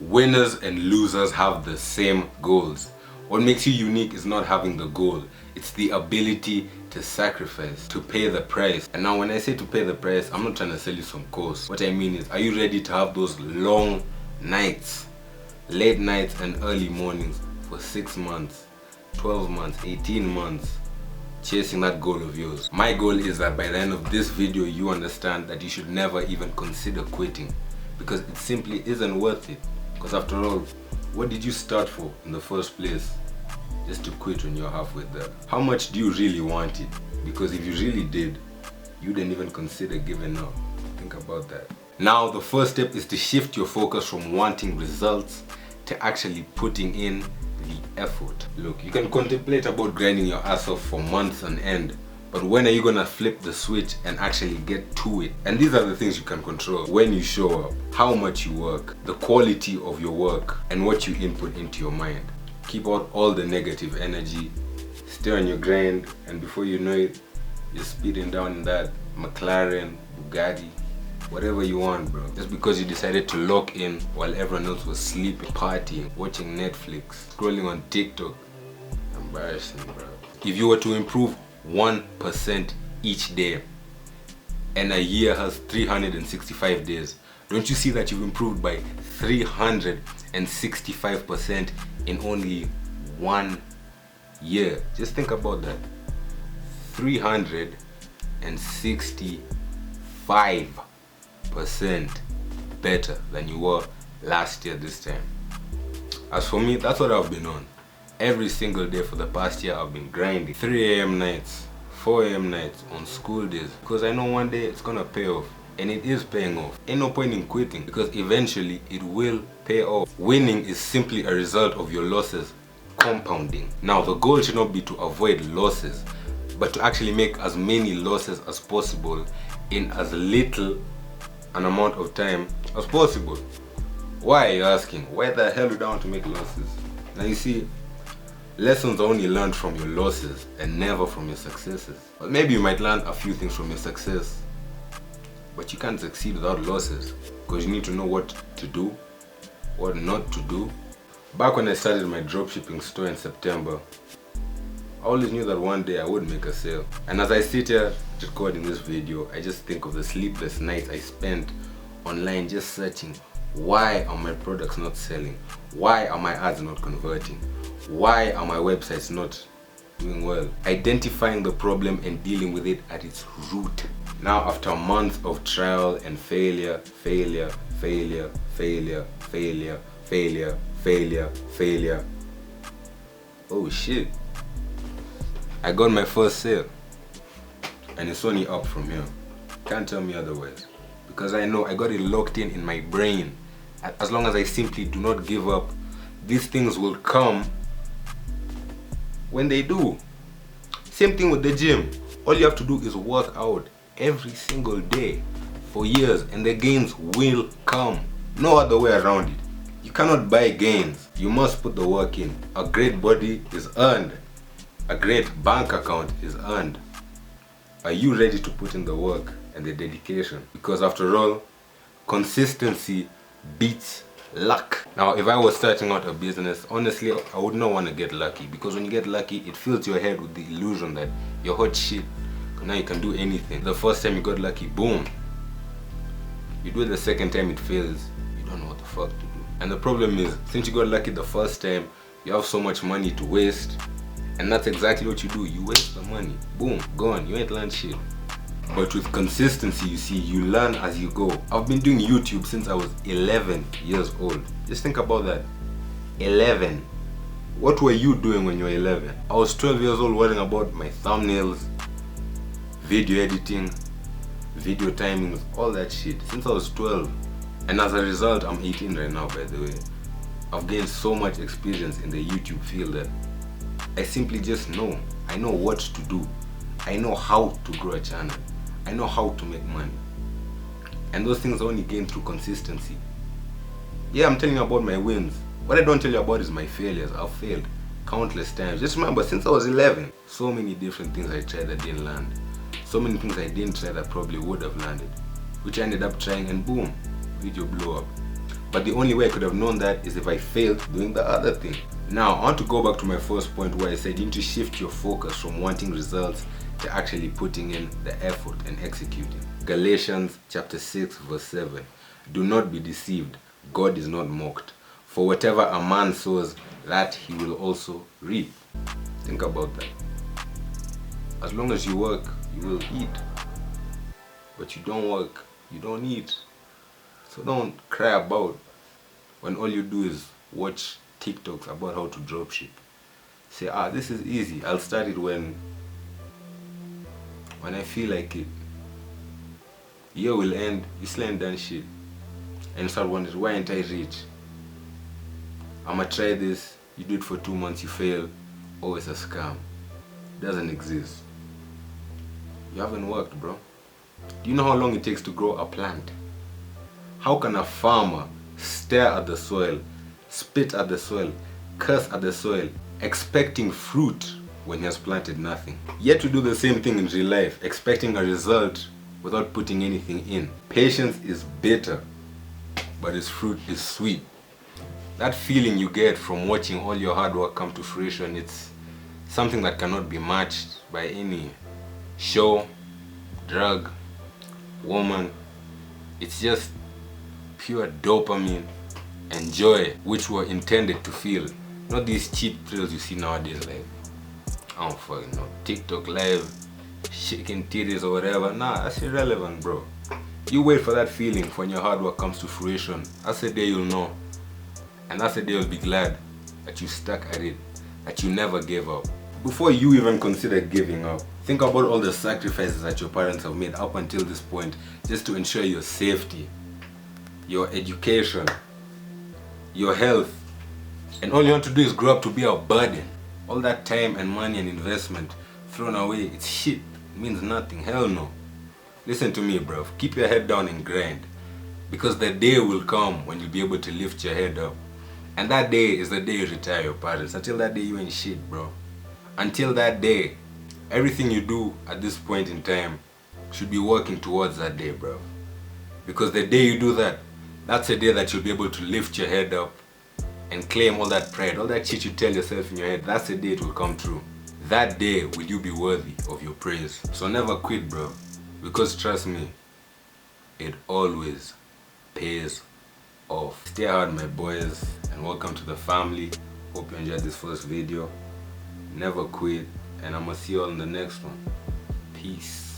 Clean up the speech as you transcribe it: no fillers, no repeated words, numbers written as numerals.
Winners and losers have the same goals. What makes you unique is not having the goal. It's the ability to sacrifice, to pay the price. And now when I say to pay the price, I'm not trying to sell you some course. What I mean is, are you ready to have those long nights, late nights and early mornings for 6 months, 12 months, 18 months, chasing that goal of yours? My goal is that by the end of this video, you understand that you should never even consider quitting, because it simply isn't worth it. Because after all, what did you start for in the first place? Just to quit when you're halfway there. How much do you really want it? Because if you really did, you didn't even consider giving up. Think about that. Now, the first step is to shift your focus from wanting results to actually putting in the effort. Look, you can contemplate about grinding your ass off for months on end, but when are you gonna flip the switch and actually get to it? And these are the things you can control. When you show up, how much you work, the quality of your work, and what you input into your mind. Keep out all the negative energy, stay on your grind, and before you know it, you're speeding down in that McLaren, Bugatti, whatever you want, bro. Just because you decided to lock in while everyone else was sleeping, partying, watching Netflix, scrolling on TikTok. Embarrassing, bro. If you were to improve 1% each day, and a year has 365 days, don't you see that you've improved by 365% in only 1 year? Just think about that. 365% better than you were last year this time. As for me, that's what I've been on. Every single day for the past year I've been grinding. 3 a.m. nights, 4 a.m. nights on school days, because I know one day it's gonna pay off. And it is paying off. Ain't no point in quitting, because eventually it will pay off. Winning is simply a result of your losses compounding. Now, the goal should not be to avoid losses, but to actually make as many losses as possible in as little an amount of time as possible. Why, are you asking? Why the hell do you want to make losses? Now you see, lessons are only learned from your losses and never from your successes. But maybe you might learn a few things from your success, but you can't succeed without losses, because you need to know what to do, what not to do. Back when I started my dropshipping store in September, I always knew that one day I would make a sale. And as I sit here recording this video, I just think of the sleepless nights I spent online just searching, why are my products not selling? Why are my ads not converting? Why are my websites not doing well? Identifying the problem and dealing with it at its root. Now, after months of trial and failure, oh shit, I got my first sale, and it's only up from here. Can't tell me otherwise, because I know I got it locked in my brain. As long as I simply do not give up, these things will come when they do. Same thing with the gym. All you have to do is work out every single day for years, and the gains will come. No other way around it. You cannot buy gains. You must put the work in. A great body is earned. A great bank account is earned. Are you ready to put in the work and the dedication? Because after all, consistency beats luck. Now, if I was starting out a business, honestly, I would not want to get lucky, because when you get lucky, it fills your head with the illusion that you're hot shit. Now you can do anything. The first time you got lucky, boom. You do it the second time, it fails. You don't know what the fuck to do. And the problem is, since you got lucky the first time, you have so much money to waste. And that's exactly what you do. You waste the money. Boom, gone. You ain't learned shit. But with consistency, you see, you learn as you go. I've been doing YouTube since I was 11 years old. Just think about that. 11. What were you doing when you were 11? I was 12 years old worrying about my thumbnails, video editing, video timings, all that shit since I was 12. And as a result, I'm 18 right now, by the way. I've gained so much experience in the YouTube field that I simply just know. I know what to do. I know how to grow a channel. I know how to make money. And those things are only gained through consistency. Yeah, I'm telling you about my wins. What I don't tell you about is my failures. I've failed countless times. Just remember, since I was 11, so many different things I tried that didn't land. So many things I didn't try that probably would have landed, which I ended up trying, and boom, video blew up. But the only way I could have known that is if I failed doing the other thing. Now, I want to go back to my first point where I said you need to shift your focus from wanting results to actually putting in the effort and executing. Galatians chapter 6 verse 7. Do not be deceived. God is not mocked. For whatever a man sows, that he will also reap. Think about that. As long as you work, you will eat. But you don't work, you don't eat. So don't cry about when all you do is watch TikToks about how to dropship. Say, this is easy. I'll start it when I feel like it. Year will end, you still ain't done shit. And you start wondering, why ain't I rich? I'ma try this, you do it for 2 months, you fail. Oh, it's a scam. It doesn't exist. You haven't worked, bro. Do you know how long it takes to grow a plant? How can a farmer stare at the soil, spit at the soil, curse at the soil, expecting fruit when he has planted nothing? Yet to do the same thing in real life, expecting a result without putting anything in. Patience is bitter, but its fruit is sweet. That feeling you get from watching all your hard work come to fruition, it's something that cannot be matched by any show, drug, woman. It's just pure dopamine and joy which were intended to feel. Not these cheap thrills you see nowadays, like, I don't fucking know, TikTok live, shaking titties or whatever. Nah, that's irrelevant, bro. You wait for that feeling when your hard work comes to fruition. That's the day you'll know. And that's the day you'll be glad that you stuck at it, that you never gave up. Before you even consider giving up, think about all the sacrifices that your parents have made up until this point just to ensure your safety, your education, your health. And all you want to do is grow up to be a burden. All that time and money and investment thrown away, it's shit. It means nothing. Hell no. Listen to me, bro. Keep your head down and grind. Because the day will come when you'll be able to lift your head up. And that day is the day you retire your parents. Until that day, you ain't shit, bro. Until that day, everything you do at this point in time should be working towards that day, bro. Because the day you do that, that's the day that you'll be able to lift your head up and claim all that pride, all that shit you tell yourself in your head. That's the day it will come true. That day will you be worthy of your praise. So never quit, bro. Because trust me, it always pays off. Stay hard, my boys, and welcome to the family. Hope you enjoyed this first video. Never quit, and I'm gonna see you all in the next one. Peace.